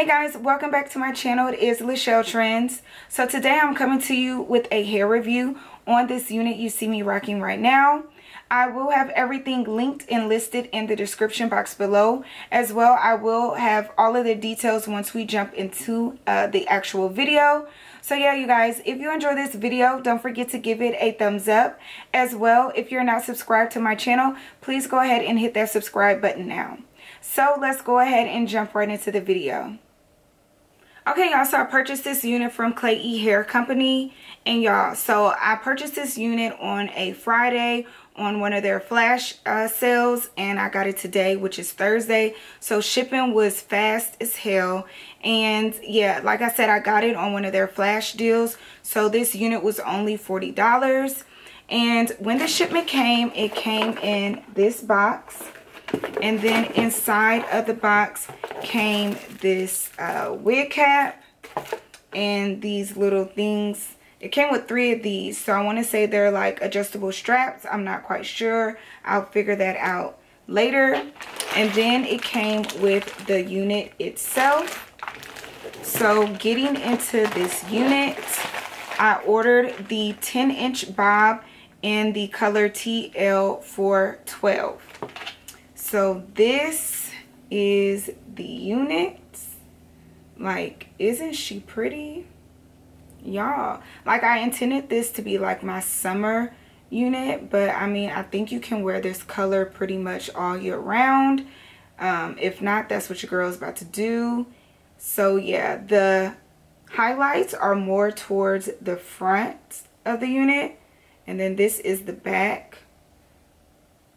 Hey guys, welcome back to my channel. It is Lachelletrends. So today I'm coming to you with a hair review on this unit you see me rocking right now. I will have everything linked and listed in the description box below. As well, I will have all of the details once we jump into the actual video. So yeah, you guys, if you enjoy this video, don't forget to give it a thumbs up. As well, if you're not subscribed to my channel, please go ahead and hit that subscribe button now. So let's go ahead and jump right into the video. Okay, y'all, so I purchased this unit from Clay E Hair Company. And y'all, so I purchased this unit on a Friday on one of their flash sales, and I got it today, which is Thursday. So shipping was fast as hell. And yeah, like I said, I got it on one of their flash deals. So this unit was only $40. And when the shipment came, it came in this box. And then inside of the box came this wig cap and these little things. It came with 3 of these, so I want to say they're like adjustable straps. I'm not quite sure. I'll figure that out later. And then it came with the unit itself. So getting into this unit, I ordered the 10-inch bob in the color TL412. So this is the unit. Like, isn't she pretty? Y'all, like, I intended this to be like my summer unit, but I mean, I think you can wear this color pretty much all year round. If not, that's what your girl is about to do. So yeah, the highlights are more towards the front of the unit, and then this is the back.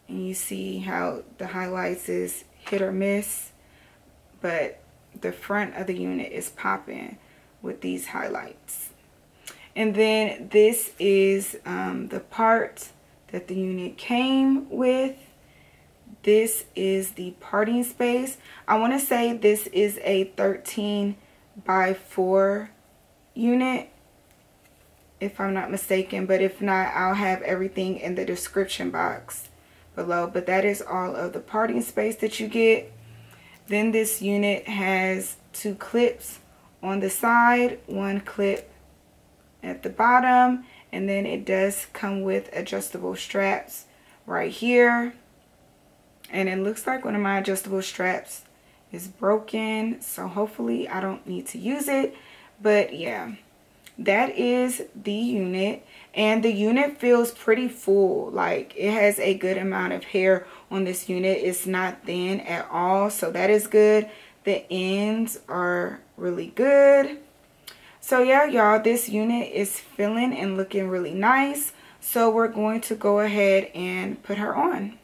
And you see how the highlights is hit or miss, but the front of the unit is popping with these highlights. And then this is the part that the unit came with. This is the parting space. I want to say this is a 13 by 4 unit, if I'm not mistaken. But if not, I'll have everything in the description box below. But that is all of the parting space that you get. Then this unit has 2 clips on the side, 1 clip at the bottom, and then it does come with adjustable straps right here. And it looks like one of my adjustable straps is broken, so hopefully I don't need to use it. But yeah, that is the unit, and the unit feels pretty full. Like, it has a good amount of hair on this unit. It's not thin at all, so that is good. The ends are really good. So yeah, y'all, this unit is feeling and looking really nice. So we're going to go ahead and put her on.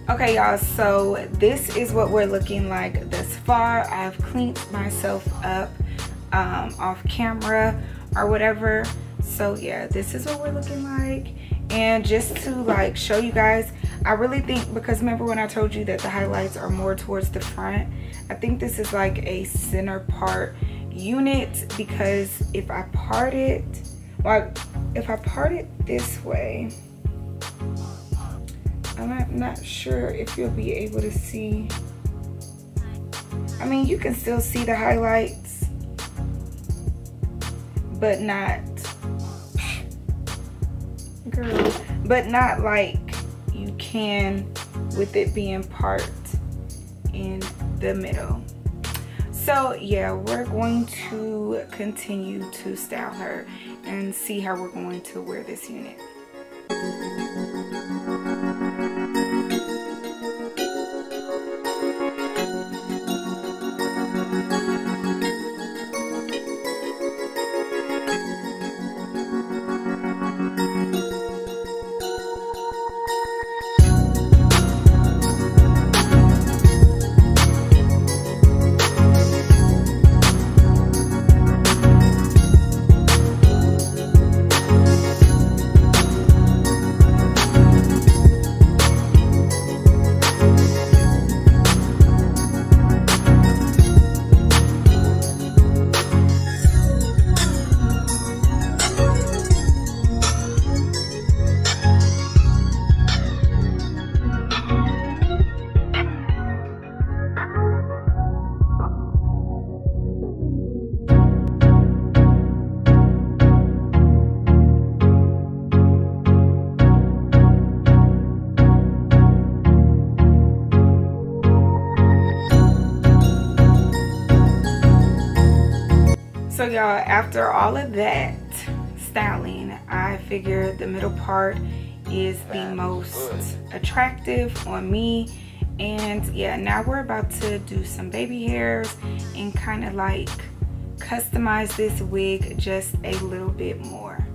Okay, y'all, so this is what we're looking like thus far. I've cleaned myself up off camera or whatever. So yeah, this is what we're looking like. And just to like show you guys, I really think, because remember when I told you that the highlights are more towards the front, I think this is like a center part unit, because if I part it, well, if I part it this way, I'm not sure if you'll be able to see. I mean, you can still see the highlights, but not, girl, but not like you can with it being part in the middle. So yeah, we're going to continue to style her and see how we're going to wear this unit. So y'all, after all of that styling, I figured the middle part is the most attractive on me. And yeah, now we're about to do some baby hairs and kind of like customize this wig just a little bit more.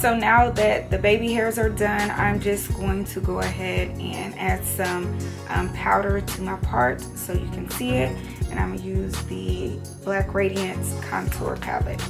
So now that the baby hairs are done, I'm just going to go ahead and add some powder to my part so you can see it. And I'm going to use the Black Radiance Contour Palette.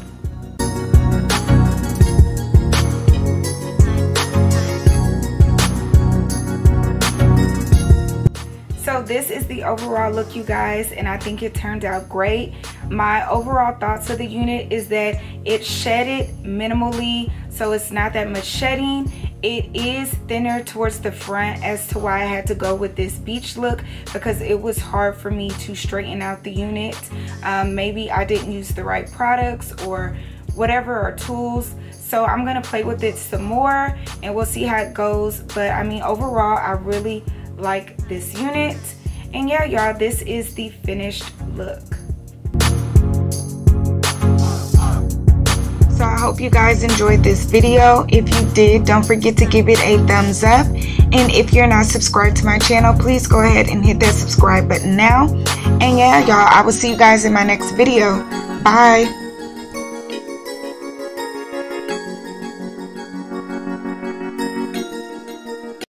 So this is the overall look, you guys, and I think it turned out great. My overall thoughts of the unit is that it shedded minimally, so it's not that much shedding. It is thinner towards the front, as to why I had to go with this beach look, because it was hard for me to straighten out the unit. Maybe I didn't use the right products or whatever, or tools. So I'm gonna play with it some more and we'll see how it goes. But I mean, overall, I really like this unit. And yeah, y'all, this is the finished look. So I hope you guys enjoyed this video. If you did, don't forget to give it a thumbs up. And if you're not subscribed to my channel, please go ahead and hit that subscribe button now. And yeah, y'all, I will see you guys in my next video. Bye.